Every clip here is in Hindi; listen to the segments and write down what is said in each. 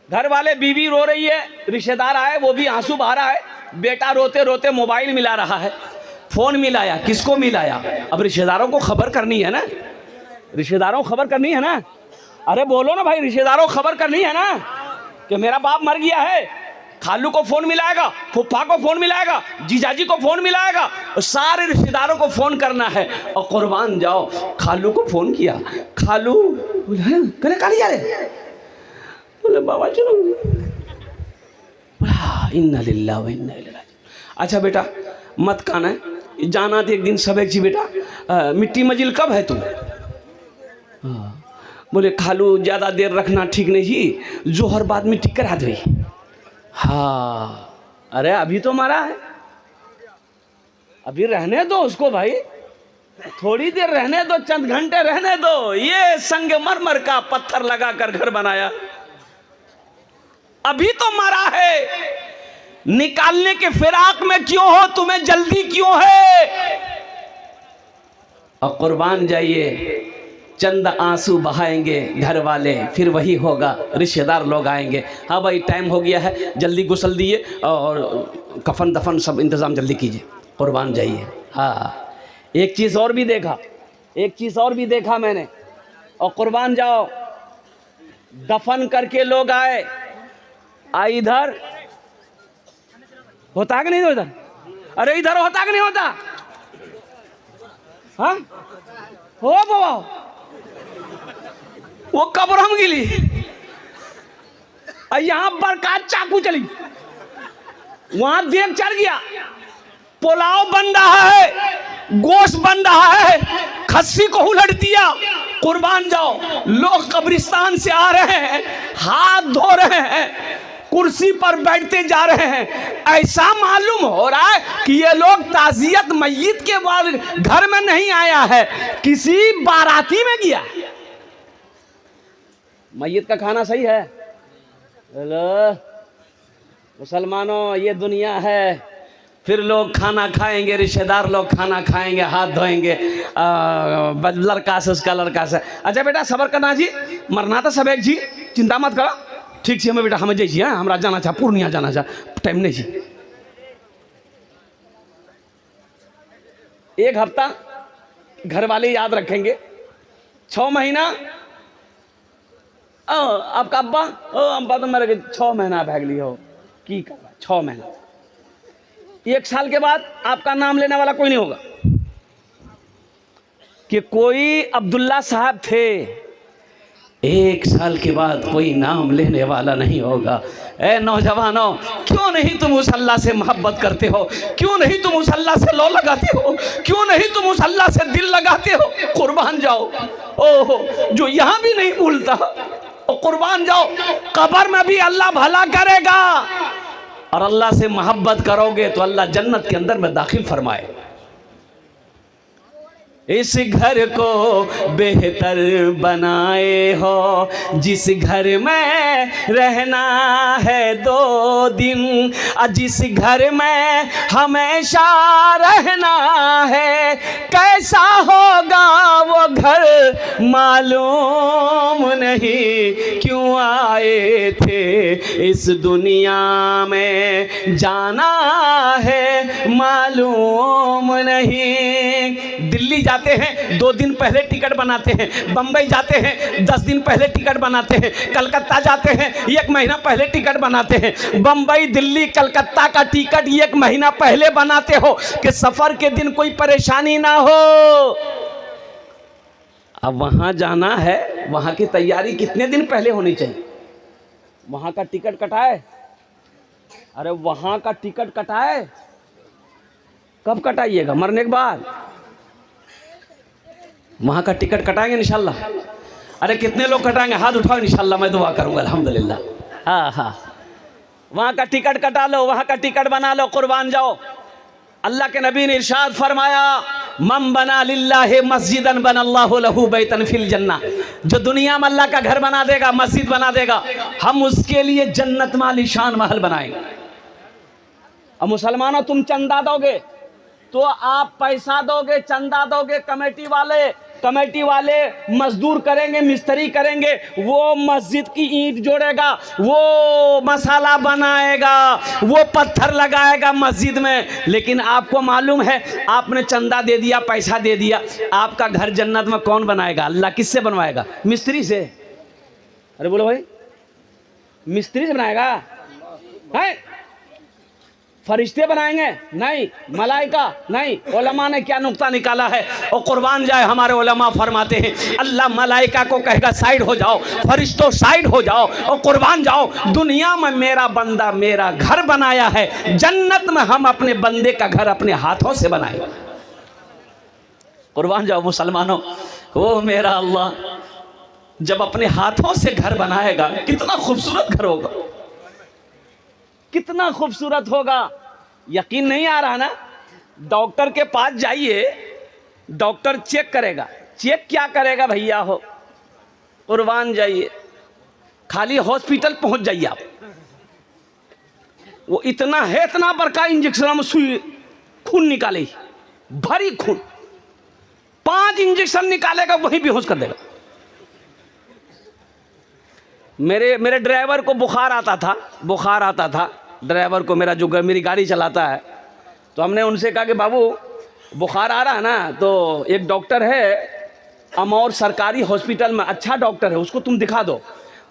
घर वाले, बीवी रो रही है, रिश्तेदार आए, वो भी आंसू बहा रहा है, बेटा रोते रोते मोबाइल मिला रहा है, फोन मिलाया, किसको मिलाया? अब रिश्तेदारों को खबर करनी है ना, रिश्तेदारों को खबर करनी है ना। अरे बोलो ना भाई, रिश्तेदारों को खबर करनी है ना कि मेरा बाप मर गया है। खालू को फोन मिलाएगा, फूफा को फोन मिलाएगा, जीजाजी को फोन मिलाएगा, और सारे रिश्तेदारों को फोन करना है। और कुर्बान जाओ, खालू को फोन किया, खालू बोले कहाँ जा रहे? बोले बाबा चलो। इन्ना लिल्लाह व इन्ना इलैहि राजिऊन। अच्छा बेटा मत खाना है, जाना तो एक दिन सबक जी बेटा, मिट्टी मजिल कब है तू? बोले खालू ज़्यादा देर रखना ठीक नहीं जी, जोहर बाद में टिक करा दे। हाँ अरे अभी तो मरा है, अभी रहने दो उसको भाई, थोड़ी देर रहने दो, चंद घंटे रहने दो। ये संगमरमर का पत्थर लगाकर घर बनाया, अभी तो मरा है, निकालने के फिराक में क्यों हो? तुम्हें जल्दी क्यों है? और कुर्बान जाइए, चंद आंसू बहाएंगे घर वाले, फिर वही होगा, रिश्तेदार लोग आएंगे। हाँ भाई टाइम हो गया है, जल्दी गुस्ल दिए और कफन दफन सब इंतज़ाम जल्दी कीजिए, कुर्बान जाइए। हाँ एक चीज़ और भी देखा, एक चीज़ और भी देखा मैंने, और कुर्बान जाओ, दफन करके लोग आए, इधर होता कि नहीं होता? अरे इधर होता कि नहीं होता? हाँ हो बाबा, वो कब्र हम गिली, यहां बरकत चाकू चली, वहां देख चढ़ गया, पुलाव बन रहा है, गोश्त बन रहा है, खस्सी को उलट दिया। कुर्बान जाओ, लोग कब्रिस्तान से आ रहे हैं, हाथ धो रहे हैं, कुर्सी पर बैठते जा रहे हैं, ऐसा मालूम हो रहा है कि ये लोग ताजियत मय्यत के बाद घर में नहीं आया है, किसी बाराती में गया। मय्यत का खाना सही है? हेलो मुसलमानों, ये दुनिया है, फिर लोग खाना खाएंगे, रिश्तेदार लोग खाना खाएंगे, हाथ धोएंगे, लड़का से उसका लड़का से। अच्छा बेटा सबर करना जी, मरना तो सब एक जी, चिंता मत करो, ठीक से हमें बेटा हमें जाइए, हाँ हमरा जाना चाह, पूर्णिया जाना चाह, टाइम नहीं जी। एक हफ्ता घर वाले याद रखेंगे, 6 महीना आपका अब्बा तो मेरे 6 महीना भाग ली हो की कर 6 महीना, 1 साल के बाद आपका नाम लेने वाला कोई नहीं होगा कि कोई अब्दुल्ला साहब थे, 1 साल के बाद कोई नाम लेने वाला नहीं होगा। ए नौजवानों, क्यों नहीं तुम उस अल्लाह से मोहब्बत करते हो? क्यों नहीं तुम उस अल्लाह से लो लगाते हो? क्यों नहीं तुम उस अल्लाह से दिल लगाते हो? कुर्बान जाओ, ओहो जो यहाँ भी नहीं भूलता, कुर्बान जाओ, कब्र में भी अल्लाह भला करेगा। और अल्लाह से मोहब्बत करोगे तो अल्लाह जन्नत के अंदर में दाखिल फरमाए। इस घर को बेहतर बनाए हो, जिस घर में रहना है 2 दिन, जिस घर में हमेशा रहना है, कैसा होगा वो घर मालूम नहीं, क्यों आए थे इस दुनिया में, जाना है मालूम नहीं। दिल्ली जाते हैं 2 दिन पहले टिकट बनाते हैं, बंबई जाते हैं 10 दिन पहले टिकट बनाते हैं, कलकत्ता जाते हैं 1 महीना पहले टिकट बनाते हैं। बंबई दिल्ली कलकत्ता का टिकट 1 महीना पहले बनाते हो कि सफर के दिन कोई परेशानी ना हो। अब वहां जाना है, वहां की तैयारी कितने दिन पहले होनी चाहिए? वहां का टिकट कटाए, अरे वहां का टिकट कटाए, कब कटाइएगा? मरने के बाद। वहाँ का टिकट कटाएंगे इंशाल्लाह? अरे कितने लोग कटाएंगे? हाथ उठाओ, इंशाल्लाह मैं दुआ करूँगा अल्हम्दुलिल्लाह। हाँ हाँ, वहाँ का टिकट कटा लो, वहाँ का टिकट बना लो, कुर्बान जाओ। अल्लाह के नबी ने इरशाद फरमाया, मम बना लिल्लाहि मस्जिदन बनल्लाहु लहू बैतन फिल जन्ना, जो दुनिया में अल्लाह का घर बना देगा, मस्जिद बना देगा, हम उसके लिए जन्नत में आलीशान महल बनाएंगे। अब मुसलमानों, तुम चंदा दोगे तो आप पैसा दोगे, चंदा दोगे, कमेटी वाले कमेटी वाले मजदूर करेंगे, मिस्त्री करेंगे, वो मस्जिद की ईंट जोड़ेगा, वो मसाला बनाएगा, वो पत्थर लगाएगा मस्जिद में। लेकिन आपको मालूम है, आपने चंदा दे दिया, पैसा दे दिया, आपका घर जन्नत में कौन बनाएगा? अल्लाह। किससे बनवाएगा? मिस्त्री से। अरे बोलो भाई, मिस्त्री से बनाएगा? है? फरिश्ते बनाएंगे? नहीं। मलाइका? नहीं। उलमा ने क्या नुक्ता निकाला है, और कुर्बान जाए हमारे उलमा फरमाते हैं, अल्लाह मलाइका को कहेगा साइड हो जाओ, फरिश्तों साइड हो जाओ, और कुर्बान जाओ, दुनिया में मेरा बंदा मेरा घर बनाया है, जन्नत में हम अपने बंदे का घर अपने हाथों से बनाए। कुर्बान जाओ मुसलमानों, वो मेरा अल्लाह जब अपने हाथों से घर बनाएगा, कितना खूबसूरत घर होगा, कितना खूबसूरत होगा। यकीन नहीं आ रहा ना? डॉक्टर के पास जाइए, डॉक्टर चेक करेगा। चेक क्या करेगा भैया हो? कुर्बान जाइए, खाली हॉस्पिटल पहुंच जाइए आप, वो इतना है, इतना बड़का इंजेक्शन में सुई, खून निकाले, भरी खून, 5 इंजेक्शन निकालेगा, वहीं बेहोश कर देगा। मेरे ड्राइवर को बुखार आता था ड्राइवर को, मेरा जो मेरी गाड़ी चलाता है, तो हमने उनसे कहा कि बाबू बुखार आ रहा है ना, तो एक डॉक्टर है अमौर सरकारी हॉस्पिटल में, अच्छा डॉक्टर है, उसको तुम दिखा दो।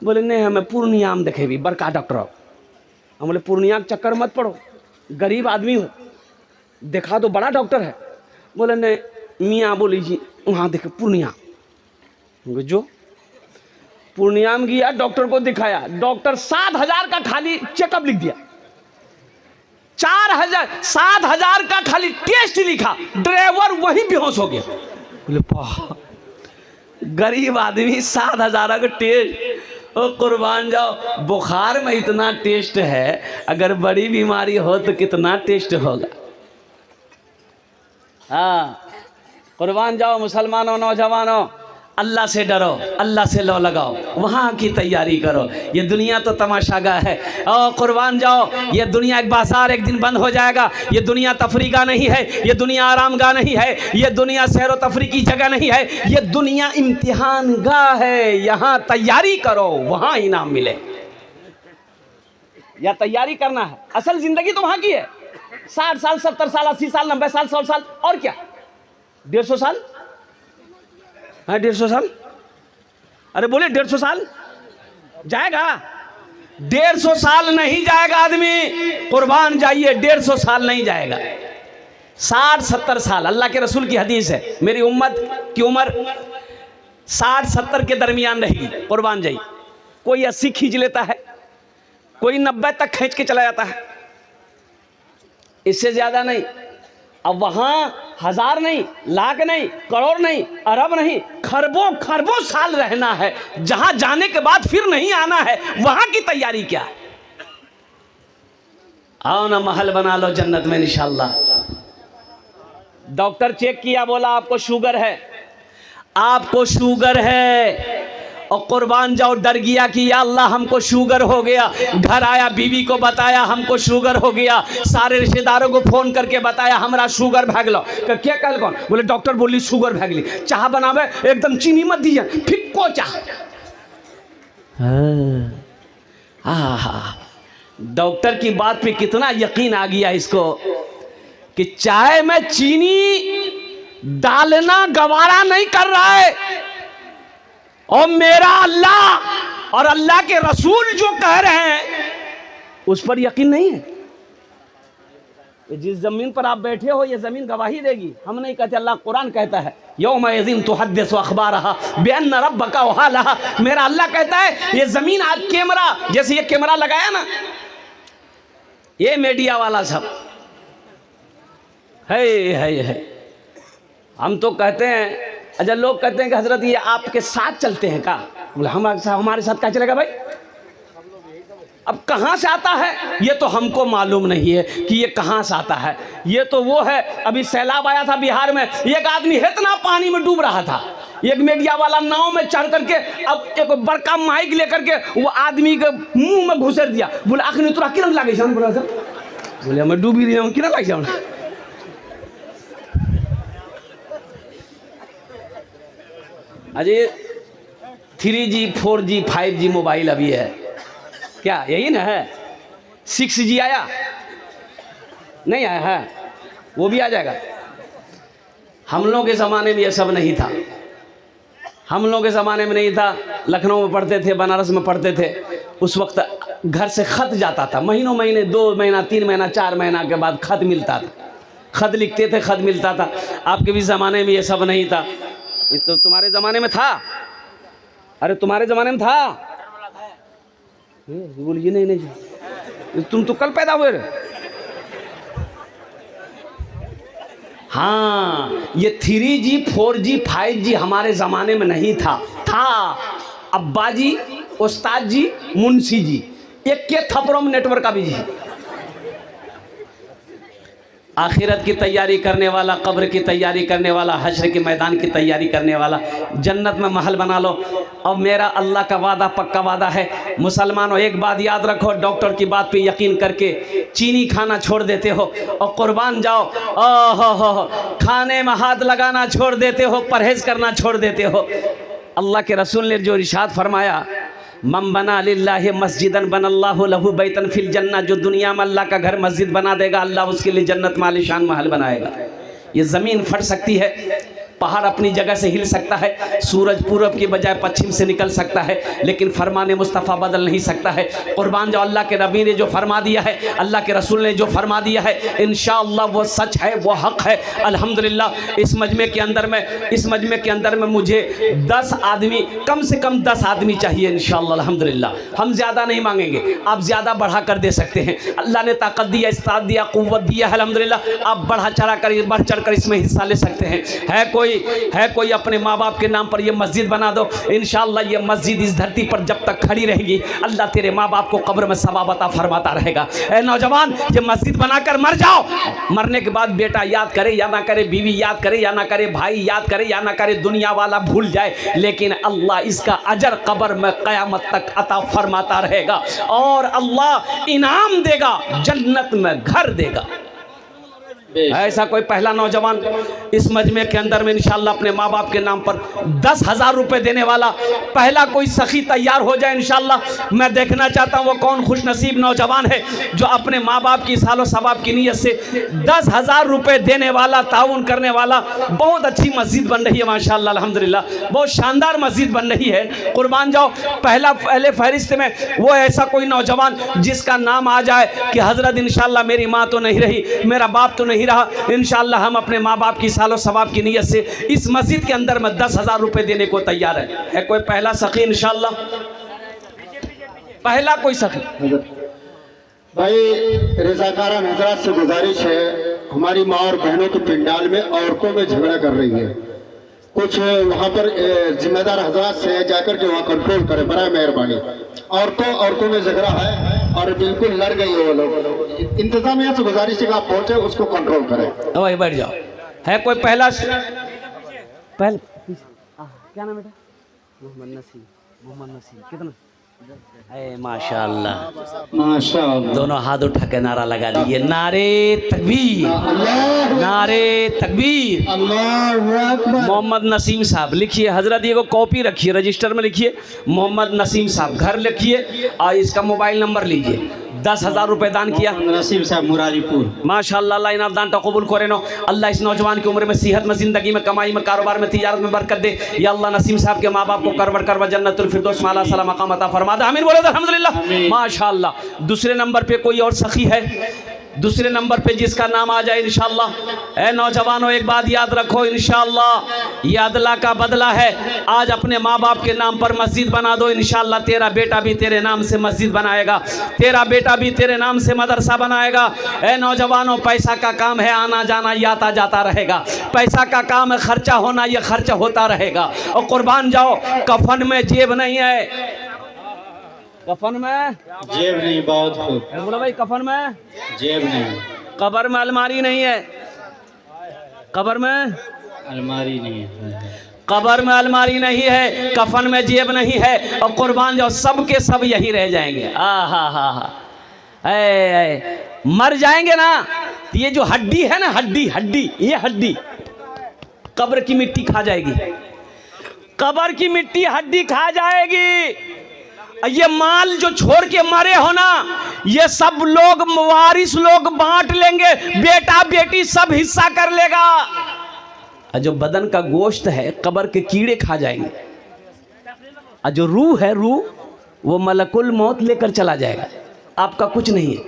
बोले नहीं, हमें पूर्णिया में देखे भी, बड़का डॉक्टर हो। हम बोले पूर्णिया के चक्कर मत पड़ो, गरीब आदमी हो, दिखा दो, बड़ा डॉक्टर है। बोले नहीं मियाँ, बोली जी वहाँ देखे पूर्णिया। जो पूर्णिया में गया, डॉक्टर को दिखाया, डॉक्टर 7,000 का खाली चेकअप लिख दिया, 7,000 का खाली टेस्ट लिखा, ड्राइवर वहीं बेहोश हो गया। बोले गरीब आदमी 7,000 का टेस्ट, ओ कुर्बान जाओ, बुखार में इतना टेस्ट है, अगर बड़ी बीमारी हो तो कितना टेस्ट होगा। हाँ, कुर्बान जाओ मुसलमानों, नौजवानों, अल्लाह से डरो, अल्लाह से लो लगाओ, वहाँ की तैयारी करो। ये दुनिया तो तमाशागाह है, और कुर्बान जाओ, ये दुनिया एक बाजार एक दिन बंद हो जाएगा। ये दुनिया तफरीगाह नहीं है, ये दुनिया आरामगाह नहीं है, ये दुनिया सैर व तफरी की जगह नहीं है, ये दुनिया इम्तिहान गाह है। यहाँ तैयारी करो, वहाँ इनाम मिले। या तैयारी करना है, असल जिंदगी तो वहाँ की है। 60 साल, 70 साल, 80 साल, 90 साल, 100 साल, और क्या 150 साल? हाँ 150 साल। अरे बोले 150 साल जाएगा? 150 साल नहीं जाएगा आदमी, कुर्बान जाइए, 150 साल नहीं जाएगा, 60-70 साल। अल्लाह के रसूल की हदीस है, मेरी उम्मत की उम्र 60-70 के दरमियान रहेगी। कुर्बान जाइए, कोई 80 खींच लेता है, कोई 90 तक खींच के चला जाता है, इससे ज्यादा नहीं। अब वहाँ 1000 नहीं, लाख नहीं, करोड़ नहीं, अरब नहीं, खरबों खरबों साल रहना है, जहां जाने के बाद फिर नहीं आना है, वहां की तैयारी क्या है? आओ ना, महल बना लो जन्नत में इंशाअल्लाह। डॉक्टर चेक किया, बोला आपको शुगर है, आपको शुगर है, और कुर्बान जाओ डर गया कि या अल्लाह हमको शुगर हो गया। घर आया, बीवी को बताया हमको शुगर हो गया, सारे रिश्तेदारों को फोन करके बताया हमारा शुगर भाग लो। क्या कल कौन? बोले डॉक्टर बोली शुगर भाग ली, चाह बनावे एकदम चीनी मत दीजिए, फिक्को चाह। डॉक्टर की बात पे कितना यकीन आ गया इसको कि चाय में चीनी डालना गवारा नहीं कर रहा है, और मेरा अल्लाह और अल्लाह के रसूल जो कह रहे हैं उस पर यकीन नहीं है। जिस जमीन पर आप बैठे हो ये जमीन गवाही देगी, हम नहीं कहते, अल्लाह कुरान कहता है यौमइज़िन तुहद्दिसु अख़बारहा बिअन्न रब्बका वहालहा। मेरा अल्लाह कहता है ये जमीन आज कैमरा, जैसे ये कैमरा लगाया ना, ये मीडिया वाला सब है। हम तो कहते हैं, अच्छा लोग कहते हैं कि हजरत ये आपके साथ चलते हैं का? बोले हमारे साथ क्या चलेगा भाई? अब कहाँ से आता है ये तो हमको मालूम नहीं है कि ये कहाँ से आता है। ये तो वो है, अभी सैलाब आया था बिहार में, एक आदमी इतना पानी में डूब रहा था, एक मीडिया वाला नाव में चढ़ करके अब एक बड़का माइक लेकर के वो आदमी के मुंह में घुसेर दिया। बोले आखिर तोरा किरण लागे? बोले हमें डूबी रही हूँ, किरण लाग जाओ। Ajay 3G 4G 5G mobile अभी है क्या, यही ना है? 6G आया नहीं आया है, वो भी आ जाएगा। हम लोगों के ज़माने में ये सब नहीं था, हम लोगों के ज़माने में नहीं था। लखनऊ में पढ़ते थे, बनारस में पढ़ते थे, उस वक्त घर से ख़त जाता था, महीनों महीने 2 महीना 3 महीना 4 महीना के बाद ख़त मिलता था, ख़त लिखते थे, ख़त मिलता था। आपके भी ज़माने में ये सब नहीं था, तो तुम्हारे ज़माने में था? अरे तुम्हारे ज़माने में था? बोलिए नहीं, तुम तो कल पैदा हुए। हाँ, ये 3G 4G 5G हमारे ज़माने में नहीं था। अब्बा जी, उस्ताद जी, मुंशी जी, एक के थप्पड़ों में नेटवर्क का भी जी। आखिरत की तैयारी करने वाला, कब्र की तैयारी करने वाला, हश्र के मैदान की तैयारी करने वाला, जन्नत में महल बना लो। और मेरा अल्लाह का वादा पक्का वादा है। मुसलमानों एक बात याद रखो, डॉक्टर की बात पे यकीन करके चीनी खाना छोड़ देते हो और कुर्बान जाओ, ओहो खाने में हाथ लगाना छोड़ देते हो, परहेज़ करना छोड़ देते हो। अल्लाह के रसूल ने जो इरशाद फरमाया, मम बना लिल्लाहि मस्जिदन बनल्लाहु लहु बैतन फिल जन्नह, जो दुनिया में अल्लाह का घर मस्जिद बना देगा, अल्लाह उसके लिए जन्नत में आलीशान महल बनाएगा। ये ज़मीन फट सकती है, पहाड़ अपनी जगह से हिल सकता है, सूरज पूरब की बजाय पश्चिम से निकल सकता है, लेकिन फरमान मुस्तफ़ा बदल नहीं सकता है। कुर्बान जो अल्लाह के नबी ने जो फरमा दिया है, अल्लाह के रसूल ने जो फरमा दिया है, इंशाअल्लाह वो सच है, वो हक़ है। अल्हम्दुलिल्लाह इस मजमे के अंदर में मुझे 10 आदमी, कम से कम 10 आदमी चाहिए इंशाअल्लाह। अल्हम्दुलिल्लाह हम ज़्यादा नहीं मांगेंगे, आप ज़्यादा बढ़ा कर दे सकते हैं। अल्लाह ने ताकत दिया, इस्तात दिया, क़ुव्वत दिया है, अल्हम्दुलिल्लाह आप बढ़ चढ़ कर इसमें हिस्सा ले सकते हैं। है कोई अपने माँ बाप के नाम पर ये मस्जिद बना दो, इंशाअल्लाह ये मस्जिद इस धरती पर जब तक खड़ी रहेगी, अल्लाह तेरे माँ बाप को कब्र में सवाब अता फरमाता रहेगा। ए नौजवान, ये मस्जिद बनाकर मर जाओ, मरने के बाद बेटा याद करे या ना करे, बीवी याद करे या ना करे, भाई याद करे या ना करे, दुनिया वाला भूल जाए, लेकिन अल्लाह इसका अजर कब्र में क़यामत तक अता फरमाता रहेगा और अल्लाह इनाम देगा, जन्नत में घर देगा। ऐसा कोई पहला नौजवान इस मजमे के अंदर में इंशाअल्लाह अपने माँ बाप के नाम पर 10,000 रुपये देने वाला पहला कोई सखी तैयार हो जाए इंशाअल्लाह। मैं देखना चाहता हूँ वो कौन खुशनसीब नौजवान है जो अपने माँ बाप की सालो सवाब की नीयत से 10,000 रुपये देने वाला, ताउन करने वाला। बहुत अच्छी मस्जिद बन रही है माशाअल्लाह, अल्हम्दुलिल्लाह बहुत शानदार मस्जिद बन रही है। कुर्बान जाओ, पहले फहरिस्त में वो ऐसा कोई नौजवान जिसका नाम आ जाए कि हज़रत इंशाअल्लाह मेरी माँ तो नहीं रही, मेरा बाप तो नहीं रहा, इंशाअल्लाह हम अपने माँ बाप की सालो सवाब की नीयत से इस मस्जिद के अंदर में 10,000 रुपए देने को तैयार है कोई पहला सखी इंशाअल्लाह? पहला कोई सखी भाई, रज़ाकारान हज़रात से गुजारिश है, हमारी माँ और बहनों के पिंडाल में औरतों में झगड़ा कर रही है, कुछ वहाँ पर जिम्मेदार हज़रात से जाकर के वहाँ कंट्रोल करें बराए मेहरबानी। औरतों में झगड़ा है और बिल्कुल लड़ गई है वो लोग। इंतजामिया से गुजारिश है कि आप पहुँचे, उसको कंट्रोल करें। वही बैठ जाओ। है कोई पहला क्या नाम बेटा? मोहम्मद नसीम। कितना? माशाअल्लाह, दोनों हाथ उठा के नारा लगा दिए, नारे तकबीर, नारे तकबीर। मोहम्मद नसीम साहब लिखिए, हजरत ये को कॉपी रखिए, रजिस्टर में लिखिए मोहम्मद नसीम साहब, घर लिखिए और इसका मोबाइल नंबर लीजिए। 10,000 रुपये दान किया नसीम साहब मुरारीपुर। माशाअल्लाह, अल्लाह इनाम दान कबूल करे नो। अल्लाह इस नौजवान की उम्र में, सेहत में, ज़िंदगी में, कमाई में, कारोबार में, तिजारत में बरकत दे। या अल्लाह नसीम साहब के माँ बाप को करवा जन्नतुल फिरदौस में आला सलाम मकाम अता फरमा दे। आमीन बोलो अल्हम्दुलिल्लाह माशाअल्लाह। दूसरे नंबर पे कोई और सखी है? दूसरे नंबर पे जिसका नाम आ जाए इंशाअल्लाह। ए नौजवानों एक बात याद रखो, इंशाअल्लाह ये अदला का बदला है। आज अपने माँ बाप के नाम पर मस्जिद बना दो, इंशाअल्लाह तेरा बेटा भी तेरे नाम से मस्जिद बनाएगा, तेरा बेटा भी तेरे नाम से मदरसा बनाएगा। ए नौजवानों, पैसा का काम है, आना जाना ये आता जाता रहेगा, पैसा का काम है खर्चा होना, ये खर्चा होता रहेगा। और कुर्बान जाओ, कफन में जेब नहीं है, कफन में जेब नहीं, बहुत खूब बोलो भाई, कफन में जेब नहीं, कब्र में अलमारी नहीं है, कब्र में अलमारी नहीं है, कब्र में अलमारी नहीं है, कफन में जेब नहीं है। और कुर्बान जाओ, सब के सब यही रह जाएंगे। मर जाएंगे ना, तो ये जो हड्डी है ना, हड्डी ये हड्डी कब्र की मिट्टी खा जाएगी, कब्र की मिट्टी हड्डी खा जाएगी। ये माल जो छोड़ के मरे हो ना, ये सब लोग वारिस लोग बांट लेंगे, बेटा बेटी सब हिस्सा कर लेगा। और जो बदन का गोश्त है कब्र के कीड़े खा जाएंगे, और जो रूह है रूह वो मलकुल मौत लेकर चला जाएगा। आपका कुछ नहीं है,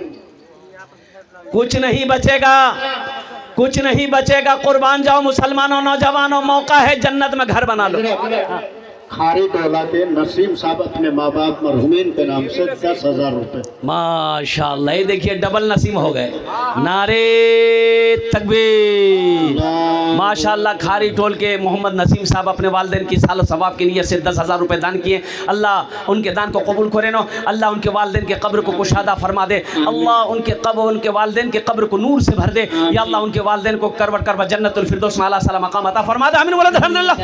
कुछ नहीं बचेगा, कुछ नहीं बचेगा। कुर्बान जाओ मुसलमानों, नौजवानों, मौका है, जन्नत में घर बना लो। खारी टोला के नसीम साहब अपने माँ बाप मरहुमीन के नाम से 10,000 रुपये। माशाअल्लाह, ये देखिए डबल नसीम हो गए। नारे तकबीर। माशाअल्लाह, खारी टोल के मोहम्मद नसीम साहब अपने वालिदैन की साल सवाब की नीयत से 10,000 रुपये दान किए। अल्लाह उनके दान को कबूल करे नो। अल्लाह उनके वालिदैन के कब्र को कुशादा फरमा दे। अल्लाह उनके वालिदैन के कब्र को नूर से भर दे। या अल्लाह उनके वालिदैन को करवट करवट जन्नतुल फिरदौस में आला साला मकाम अता फरमा दे। आमीन बोलो अल्हम्दुलिल्लाह।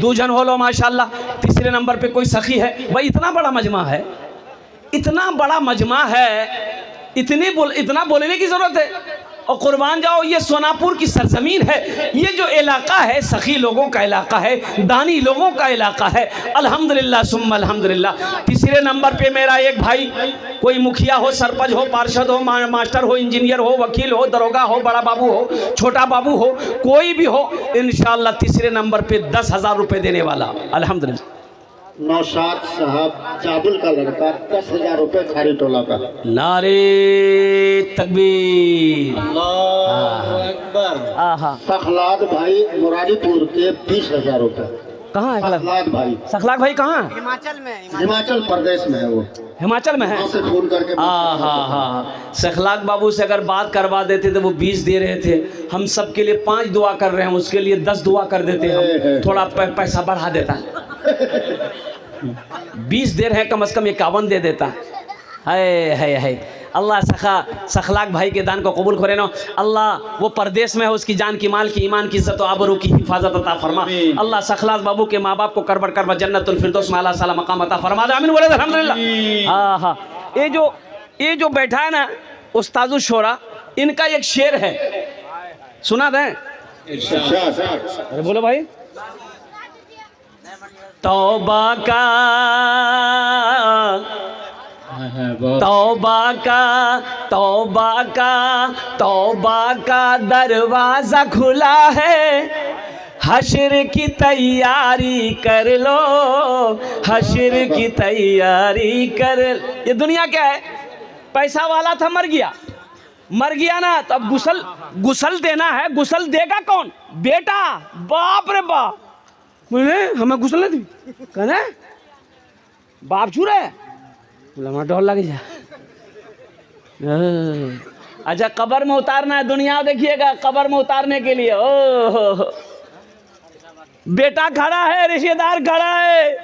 दूजन हो लो माशाअल्लाह। तीसरे नंबर पे कोई सखी है भाई, इतना बड़ा मजमा है, इतना बड़ा मजमा है, इतना बोलने की जरूरत है। और कुर्बान जाओ, ये सोनापुर की सरजमीन है, ये जो इलाका है सखी लोगों का इलाका है, दानी लोगों का इलाका है। अल्हम्दुलिल्लाह सुम्मा अल्हम्दुलिल्लाह। तीसरे नंबर पे मेरा एक भाई, कोई मुखिया हो, सरपंच हो, पार्षद हो, मास्टर हो, इंजीनियर हो, वकील हो, दरोगा हो, बड़ा बाबू हो, छोटा बाबू हो, कोई भी हो, इंशाअल्लाह तीसरे नंबर पे 10,000 रुपये देने वाला। अल्हम्दुलिल्लाह। नौशाद साहब जाबुल का लड़का 10,000 रुपये खारी टोला का। नारे तकबीर। अल्लाह अकबर। सखलाद भाई मुरारीपुर के 20,000 रुपये। कहाँ है सखलाद भाई? सखलाग भाई कहाँ है? हिमाचल प्रदेश में है वो। हिमाचल में है? वहाँ से फोन करके हाँ। सखलाग बाबू से अगर बात करवा देते तो वो 20 दे रहे थे, हम सब के लिए 5 दुआ कर रहे हैं, उसके लिए 10 दुआ कर देते, हम थोड़ा पैसा बढ़ा देता। 20 दे रहे हैं, कम से कम 51 दे देता। है अल्लाह सखलाग भाई के दान को कबूल करे ना। अल्लाह वो परदेश में है, उसकी जान की, माल की, ईमान की, इज्जत और आबरू की हिफाजत अता फरमा। अल्लाह सखलाग बाबू के माँ बाप को करबट करबट जन्नतुल फिरदौस में आला साला मकाम अता फरमा दे। आमीन बोले अल्हम्दुलिल्लाह। हाँ, ये जो बैठा है ना उस्तादुल शोरा, इनका एक शेर है, सुना दें? अरे बोलो भाई। तौबा का दरवाजा खुला है, हश्र की तैयारी कर लो, हश्र की तैयारी कर। ये दुनिया क्या है? पैसा वाला था, मर गया ना, तो अब गुसल देना है। गुसल देगा कौन? बेटा। बाप रे बाप, बोले हमें गुसल नहीं दी, कहना बाप छू रहा है, बोला डर लग जा। अच्छा, कब्र में उतारना है, दुनिया देखिएगा कब्र में उतारने के लिए। ओ बेटा खड़ा है, रिश्तेदार खड़ा है,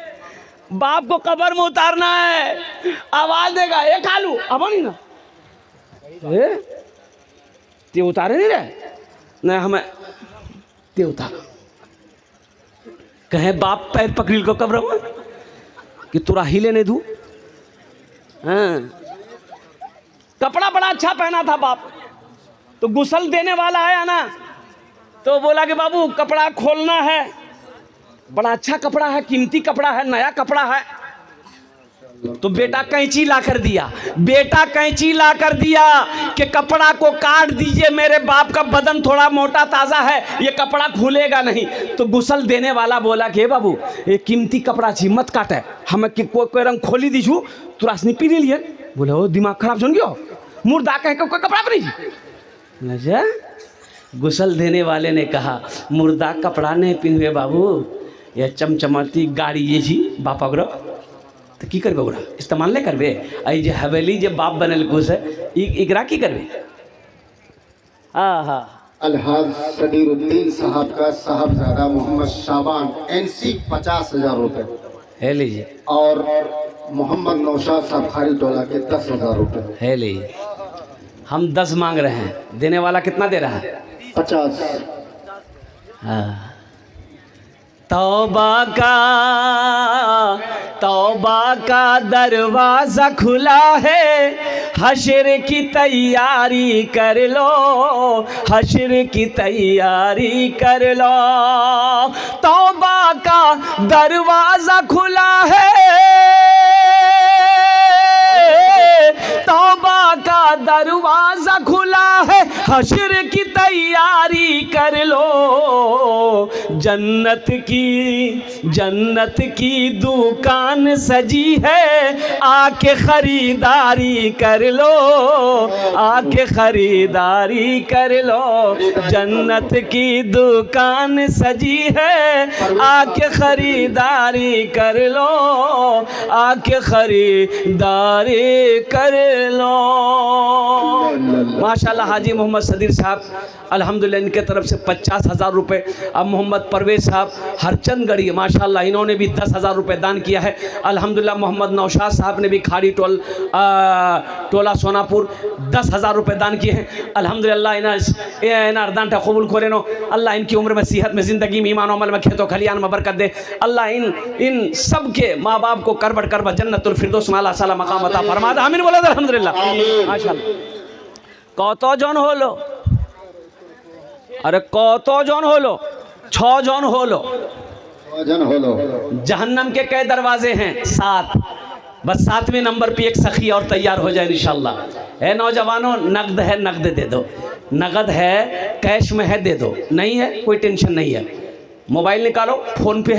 बाप को कब्र में उतारना है, आवाज देगा, ये खालू अब नहीं ना, ते उतारे नहीं रहे, नहीं हमें ते उतार। कहे बाप पैर पकड़ को कब्र में कि तुरा हिले नहीं दू। हाँ, कपड़ा बड़ा अच्छा पहना था बाप, तो गुसल देने वाला आया ना, तो बोला कि बाबू कपड़ा खोलना है, बड़ा अच्छा कपड़ा है, कीमती कपड़ा है, नया कपड़ा है। तो बेटा कैंची ला कर दिया, कि कपड़ा को काट दीजिए, मेरे बाप का बदन थोड़ा मोटा ताज़ा है, ये कपड़ा खुलेगा नहीं। तो गुसल देने वाला बोला कि बाबू ये कीमती कपड़ा छी, मत काटे, हमें कोई रंग खोली दीजू, तुरंत नहीं पी लिए। बोले ओ दिमाग खराब सुन गयो, मुर्दा कह के कोई कपड़ा पहनी। गुसल देने वाले ने कहा मुर्दा कपड़ा नहीं पिन्हे बाबू, यह चमचमाती गाड़ी ये जी बापा ग्रो, तो की करबे ओकरा इस्तेमाल नहीं करबे। आई जे हवेली जे बाप बनल घुस है, इकरा की करबे। अलहाज सदीरुद्दीन साहब का साहबजादा मोहम्मद शाबान NC 50,000 रुपये है लीजिए, और मोहम्मद नौशाद साहब खारी टोला के 10,000 रुपये है लीजिए। हम 10 मांग रहे हैं, देने वाला कितना दे रहा है? 50। हाँ, तौबा का दरवाज़ा खुला है, हश्र की तैयारी कर लो, हश्र की तैयारी कर लो। तौबा का दरवाज़ा खुला है, तौबा का दरवाज़ा खुला है, हश्र की तैयारी कर लो। जन्नत की दुकान सजी है, आके खरीदारी कर लो, आके खरीदारी कर लो। जन्नत की दुकान सजी है, आके खरीदारी कर लो, आके खरीदारी कर लो। माशाल्लाह हाजी मोहम्मद सदीर साहब अल्हम्दुलिल्लाह इनके तरफ से 50,000 रुपये। अब मोहम्मद परवेज़ साहब हरचंदगढ़ी माशाल्लाह इन्होंने भी 10,000 रुपये दान किया है अल्हम्दुलिल्लाह। मोहम्मद नौशाद साहब ने भी खाड़ी टोला सोनापुर 10,000 रुपये दान किए हैं अल्हम्दुलिल्लाह। इनार दान कबूल करे नो अल्लाह, इनकी उम्र में सेहत में ज़िंदगी में ईमान अमल में खेतों खलियान में बरकत दे अल्लाह। इन सब के माँ बाप को करबट करबट जन्नतुल फिरदौस में आला साला मकाम अता फरमा दे। आमीन बोले अल्हम्दुलिल्लाह माशाल्लाह। কতজন হলো? अरे কতজন হলো? 6 জন হলো। जहन्नम के कई दरवाजे हैं? 7। बस 7वें नंबर पे एक सखी और तैयार हो जाए इंशाल्लाह। ए नौजवानों, नगद है नगद दे दो, नगद है कैश में है दे दो, नहीं है कोई टेंशन नहीं है। मोबाइल निकालो, फ़ोन पे है।